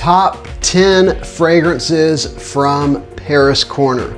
top 10 fragrances from Paris Corner.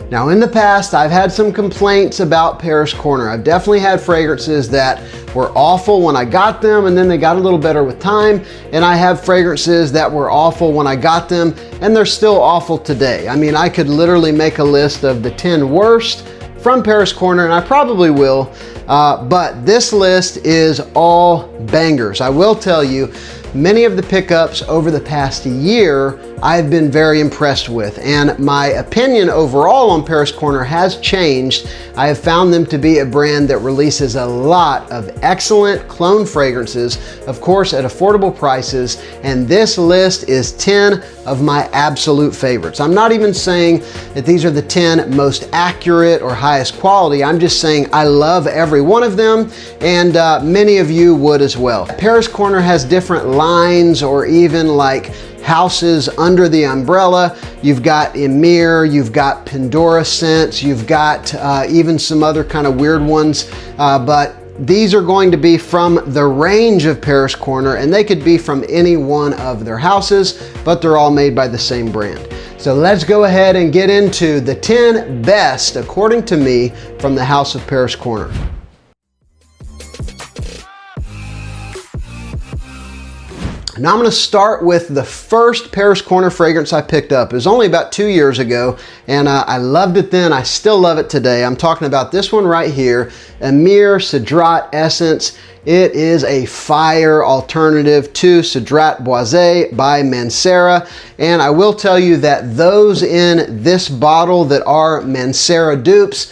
Now in the past, I've had some complaints about Paris Corner. I've definitely had fragrances that were awful when I got them and then they got a little better with time. And I have fragrances that were awful when I got them and they're still awful today. I mean, I could literally make a list of the 10 worst from Paris Corner, and I probably will, but this list is all bangers. I will tell you, many of the pickups over the past year I've been very impressed with, and my opinion overall on Paris Corner has changed. I have found them to be a brand that releases a lot of excellent clone fragrances, of course at affordable prices, and this list is 10 of my absolute favorites. I'm not even saying that these are the 10 most accurate or highest quality. I'm just saying I love every one of them, and many of you would as well. Paris Corner has different lines or even like houses under the umbrella. You've got Emir, you've got Pandora scents, you've got even some other kind of weird ones, but these are going to be from the range of Paris Corner, and they could be from any one of their houses, but they're all made by the same brand. So let's go ahead and get into the 10 best, according to me, from the house of Paris Corner. Now I'm going to start with the first Paris Corner fragrance I picked up. It was only about 2 years ago, and I loved it then. I still love it today. I'm talking about this one right here, Emir Cedrat Essence. It is a fire alternative to Cedrat Boisé by Mancera, and I will tell you that those in this bottle that are Mancera dupes,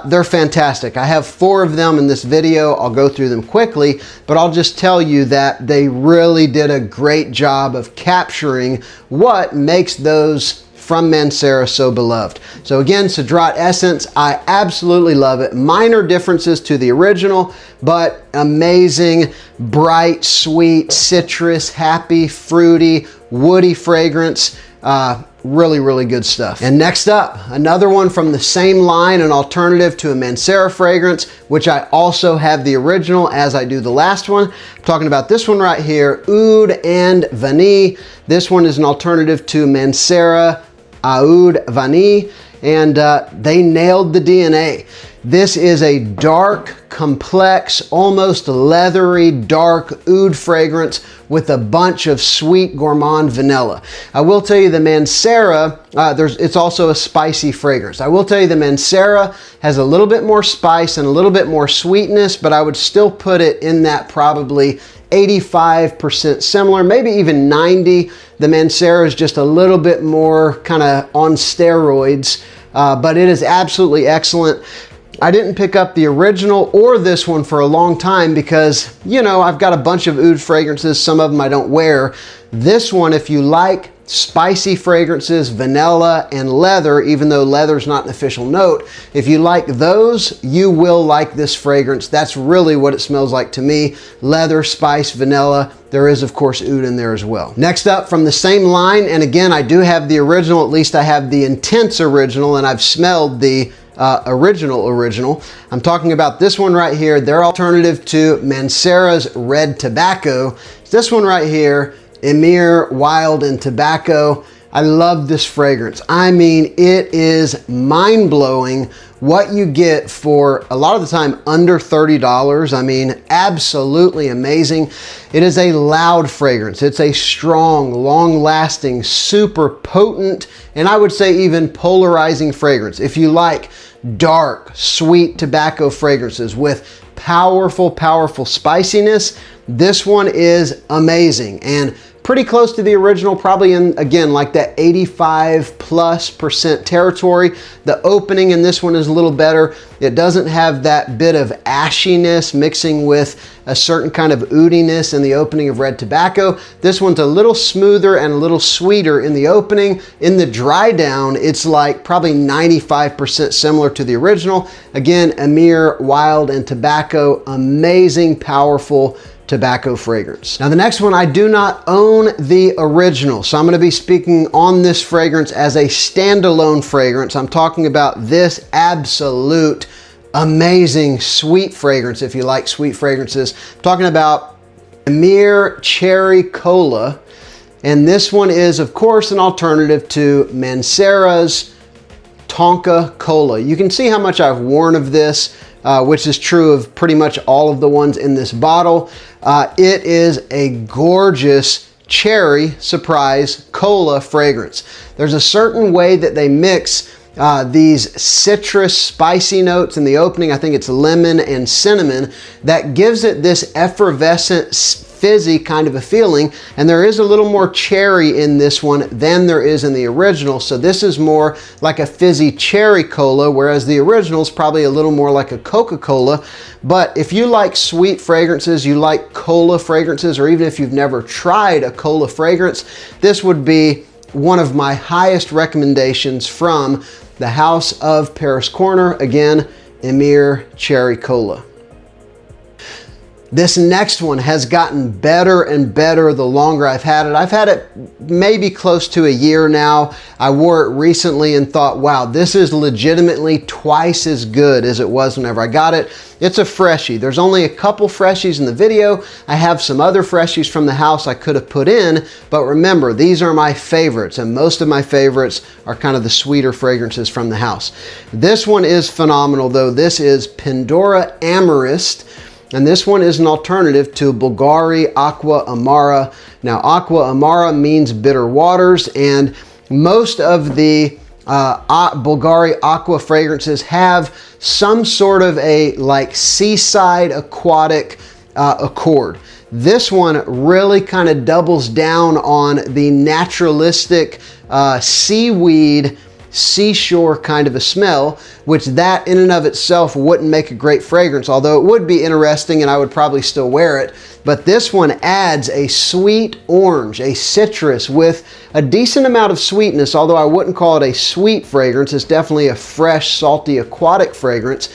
they're fantastic. I have 4 of them in this video. I'll go through them quickly, but I'll just tell you that they really did a great job of capturing what makes those from Mancera so beloved. So again, Cedrat Essence, I absolutely love it. Minor differences to the original, but amazing, bright, sweet, citrus, happy, fruity, woody fragrance. Really, really good stuff. And next up, another one from the same line, an alternative to a Mancera fragrance, which I also have the original as I do the last one. I'm talking about this one right here, Oud and Vanille. This one is an alternative to Mancera Oud Vanille, and they nailed the DNA. This is a dark, complex, almost leathery, dark oud fragrance with a bunch of sweet gourmand vanilla. I will tell you the Mancera, it's also a spicy fragrance. I will tell you the Mancera has a little bit more spice and a little bit more sweetness, but I would still put it in that probably 85% similar, maybe even 90. The Mancera is just a little bit more kind of on steroids, but it is absolutely excellent. I didn't pick up the original or this one for a long time because, you know, I've got a bunch of oud fragrances. Some of them I don't wear. This one, if you like spicy fragrances, vanilla and leather, even though leather's not an official note, if you like those, you will like this fragrance. That's really what it smells like to me. Leather, spice, vanilla. There is, of course, oud in there as well. Next up, from the same line, and again, I do have the original, at least I have the intense original, and I've smelled the original. I'm talking about this one right here. Their alternative to Mancera's Red Tobacco. It's this one right here, Emir Wild and Tobacco. I love this fragrance. I mean, it is mind-blowing what you get for a lot of the time under $30. I mean, absolutely amazing. It is a loud fragrance. It's a strong, long-lasting, super potent, and I would say even polarizing fragrance. If you like dark, sweet tobacco fragrances with powerful, powerful spiciness, this one is amazing and pretty close to the original, probably in, again, like that 85+% territory. The opening in this one is a little better. It doesn't have that bit of ashiness mixing with a certain kind of oudiness in the opening of Red Tobacco. This one's a little smoother and a little sweeter in the opening. In the dry down, it's like probably 95% similar to the original. Again, Emir Wild and Tobacco, amazing, powerful tobacco fragrance. Now the next one, I do not own the original, so I'm going to be speaking on this fragrance as a standalone fragrance. I'm talking about this absolute amazing sweet fragrance, if you like sweet fragrances. I'm talking about Emir Cherry Cola. And this one is, of course, an alternative to Mancera's Tonka Cola. You can see how much I've worn of this, which is true of pretty much all of the ones in this bottle. It is a gorgeous cherry surprise cola fragrance. There's a certain way that they mix these citrus spicy notes in the opening. I think it's lemon and cinnamon that gives it this effervescent fizzy kind of a feeling, and there is a little more cherry in this one than there is in the original. So this is more like a fizzy cherry cola, whereas the original is probably a little more like a Coca-Cola. But if you like sweet fragrances, you like cola fragrances, or even if you've never tried a cola fragrance, this would be one of my highest recommendations from the House of Paris Corner. Again, Emir Cherry Cola. This next one has gotten better and better the longer I've had it. I've had it maybe close to a year now. I wore it recently and thought, wow, this is legitimately twice as good as it was whenever I got it. It's a freshie. There's only a couple freshies in the video. I have some other freshies from the house I could have put in, but remember, these are my favorites, and most of my favorites are kind of the sweeter fragrances from the house. This one is phenomenal though. This is Pandora Amorist. And this one is an alternative to Bulgari Acqua Amara. Now, Acqua Amara means bitter waters, and most of the Bulgari Aqua fragrances have some sort of a like seaside aquatic accord. This one really kind of doubles down on the naturalistic seaweed seashore kind of a smell, which that in and of itself wouldn't make a great fragrance, although it would be interesting and I would probably still wear it. But this one adds a sweet orange, a citrus with a decent amount of sweetness, although I wouldn't call it a sweet fragrance. It's definitely a fresh, salty, aquatic fragrance,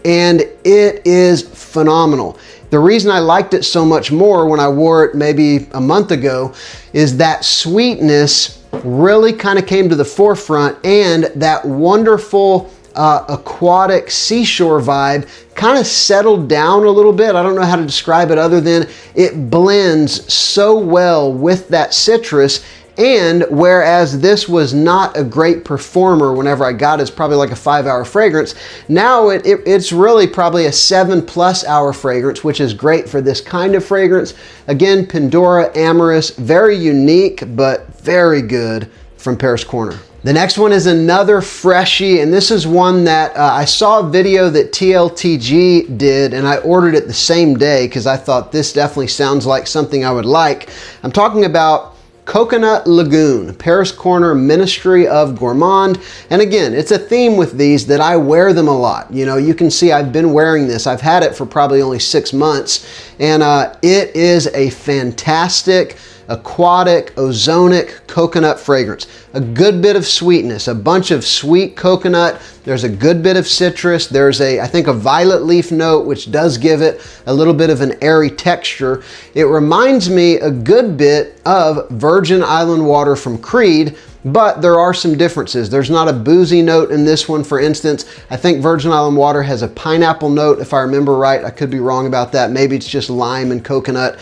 and it is phenomenal. The reason I liked it so much more when I wore it maybe a month ago is that sweetness really kind of came to the forefront, and that wonderful aquatic seashore vibe kind of settled down a little bit. I don't know how to describe it other than it blends so well with that citrus. And whereas this was not a great performer whenever I got it, it's probably like a 5-hour fragrance, now it's really probably a 7+ hour fragrance, which is great for this kind of fragrance. Again, Pandora Amorist, very unique, but very good from Paris Corner. The next one is another freshie, and this is one that I saw a video that TLTG did, and I ordered it the same day because I thought this definitely sounds like something I would like. I'm talking about Coconut Lagoon, Paris Corner Ministry of Gourmand. And again, it's a theme with these that I wear them a lot. You know, you can see I've been wearing this. I've had it for probably only 6 months, and it is a fantastic aquatic, ozonic coconut fragrance. A good bit of sweetness, a bunch of sweet coconut. There's a good bit of citrus. There's I think a violet leaf note, which does give it a little bit of an airy texture. It reminds me a good bit of Virgin Island water from Creed, but there are some differences. There's not a boozy note in this one, for instance. I think Virgin Island water has a pineapple note, if I remember right. I could be wrong about that. Maybe it's just lime and coconut.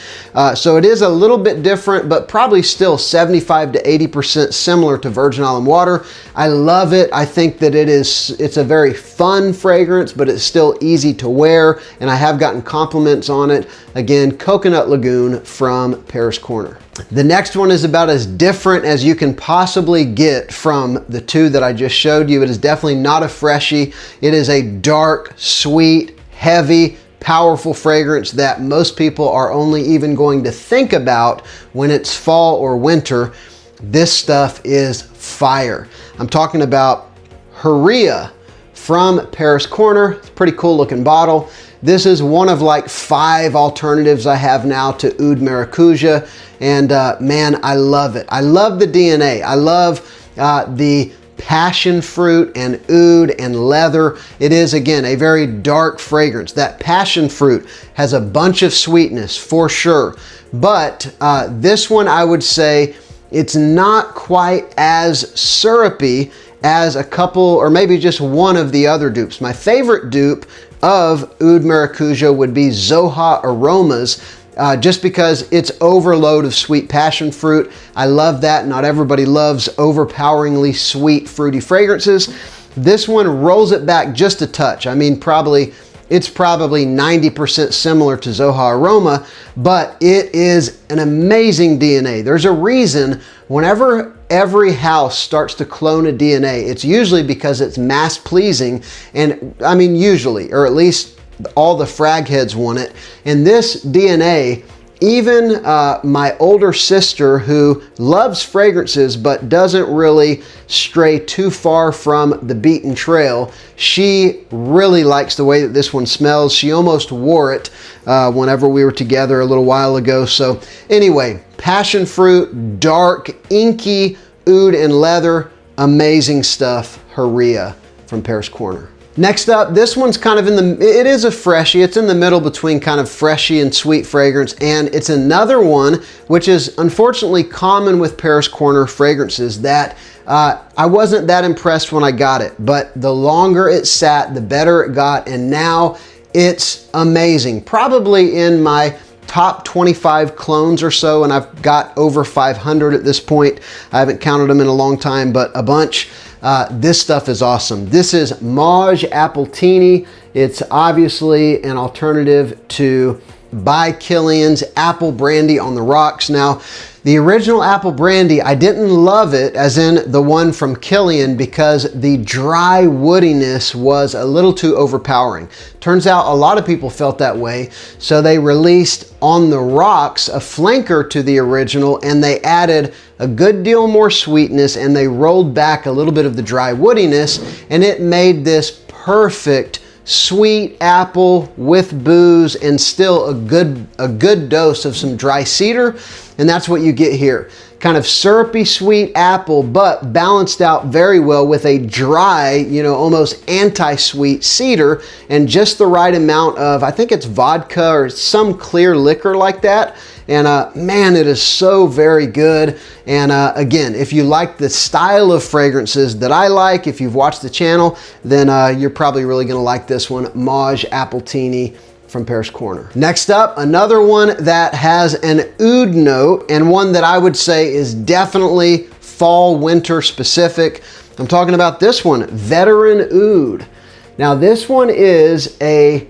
So it is a little bit different, but probably still 75 to 80% similar to Virgin Island water. I love it. I think that it's a very fun fragrance, but it's still easy to wear, and I have gotten compliments on it. Again, Coconut Lagoon from Paris Corner. The next one is about as different as you can possibly get from the two that I just showed you. It is definitely not a freshie. It is a dark, sweet, heavy, powerful fragrance that most people are only even going to think about when it's fall or winter. This stuff is fire. I'm talking about Hurriyah from Paris Corner. It's a pretty cool looking bottle. This is one of like 5 alternatives I have now to Oud Maracuja, and man, I love it. I love the DNA. I love the passion fruit and oud and leather. It is, again, a very dark fragrance. That passion fruit has a bunch of sweetness for sure, but this one I would say it's not quite as syrupy as a couple or maybe just one of the other dupes. My favorite dupe of Oud Maracuja would be Zoha Aromas. just because it's overload of sweet passion fruit. I love that. Not everybody loves overpoweringly sweet, fruity fragrances. This one rolls it back just a touch. I mean, it's probably 90% similar to Zoha Aroma, but it is an amazing DNA. There's a reason whenever every house starts to clone a DNA, it's usually because it's mass pleasing, and I mean usually, or at least all the frag heads want it. And this DNA, even my older sister who loves fragrances but doesn't really stray too far from the beaten trail, she really likes the way that this one smells. She almost wore it whenever we were together a little while ago. So anyway, passion fruit, dark, inky oud and leather, amazing stuff. Hurriyah from Paris Corner. Next up, this one's kind of it is a freshie. It's in the middle between kind of freshy and sweet fragrance, and it's another one which is unfortunately common with Paris Corner fragrances that I wasn't that impressed when I got it, but the longer it sat, the better it got, and now it's amazing. Probably in my top 25 clones or so, and I've got over 500 at this point. I haven't counted them in a long time, but a bunch. This stuff is awesome. This is Mawj Appletini. It's obviously an alternative to By Kilian's Apple Brandy on the Rocks. Now, the original Apple Brandy, I didn't love it, as in the one from Kilian, because the dry woodiness was a little too overpowering. Turns out a lot of people felt that way, so they released On the Rocks, a flanker to the original, and they added a good deal more sweetness, and they rolled back a little bit of the dry woodiness, and it made this perfect sweet apple with booze and still a good dose of some dry cedar. And that's what you get here. Kind of syrupy sweet apple, but balanced out very well with a dry, you know, almost anti-sweet cedar, and just the right amount of, I think it's vodka or some clear liquor like that. And man, it is so very good. And again, if you like the style of fragrances that I like, if you've watched the channel, then you're probably really gonna like this one, Mawj Appletini from Paris Corner. Next up, another one that has an oud note, and one that I would say is definitely fall winter specific. I'm talking about this one, Veteran Oud. Now this one is a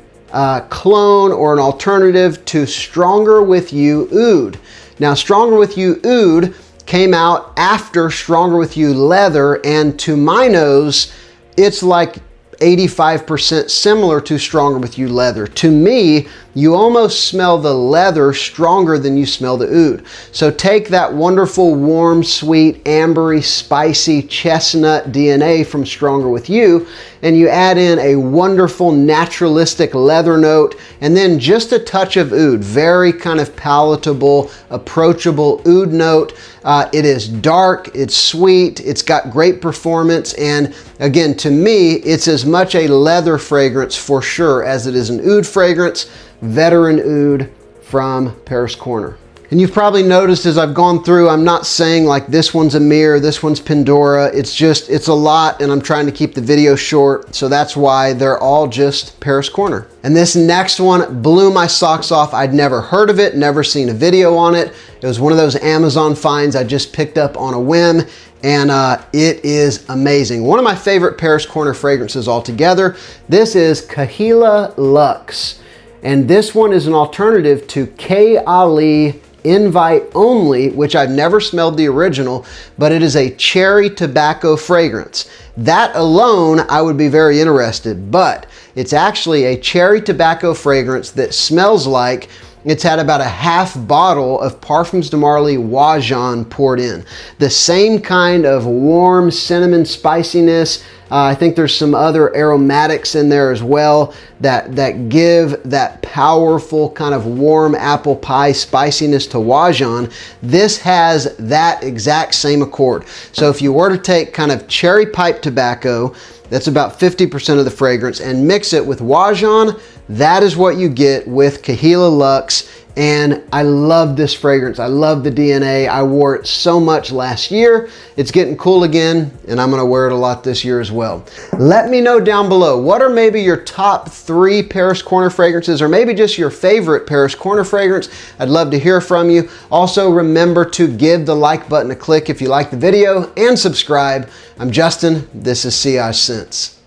clone or an alternative to Stronger With You Oud. Now Stronger With You Oud came out after Stronger With You Leather, and to my nose, it's like 85% similar to Stronger With You Leather. To me, you almost smell the leather stronger than you smell the oud. So take that wonderful, warm, sweet, ambery, spicy chestnut DNA from Stronger With You, and you add in a wonderful naturalistic leather note, and then just a touch of oud. Very kind of palatable, approachable oud note. It is dark, it's sweet, it's got great performance, and again, to me, it's as much a leather fragrance for sure as it is an oud fragrance. Veteran Oud from Paris Corner. And you've probably noticed as I've gone through, I'm not saying like this one's Emir, this one's Pandora. It's a lot, and I'm trying to keep the video short, so that's why they're all just Paris Corner. And this next one blew my socks off. I'd never heard of it, never seen a video on it. It was one of those Amazon finds I just picked up on a whim, and it is amazing. One of my favorite Paris Corner fragrances altogether. This is Kaheela Luxe. And this one is an alternative to Kaheela Invite Only, which I've never smelled the original, but it is a cherry tobacco fragrance. That alone, I would be very interested, but it's actually a cherry tobacco fragrance that smells like it's had about a half bottle of Parfums de Marly Wajan poured in. The same kind of warm cinnamon spiciness. I think there's some other aromatics in there as well that give that powerful kind of warm apple pie spiciness to Wajan. This has that exact same accord. So if you were to take kind of cherry pipe tobacco, that's about 50% of the fragrance, and mix it with Wajan, that is what you get with Kaheela Luxe. and I love this fragrance. I love the DNA. I wore it so much last year. It's getting cool again, and I'm gonna wear it a lot this year as well. Let me know down below, what are maybe your top 3 Paris Corner fragrances, or maybe just your favorite Paris Corner fragrance? I'd love to hear from you. Also, remember to give the like button a click if you like the video, and subscribe. I'm Justin, this is Sillage Scents.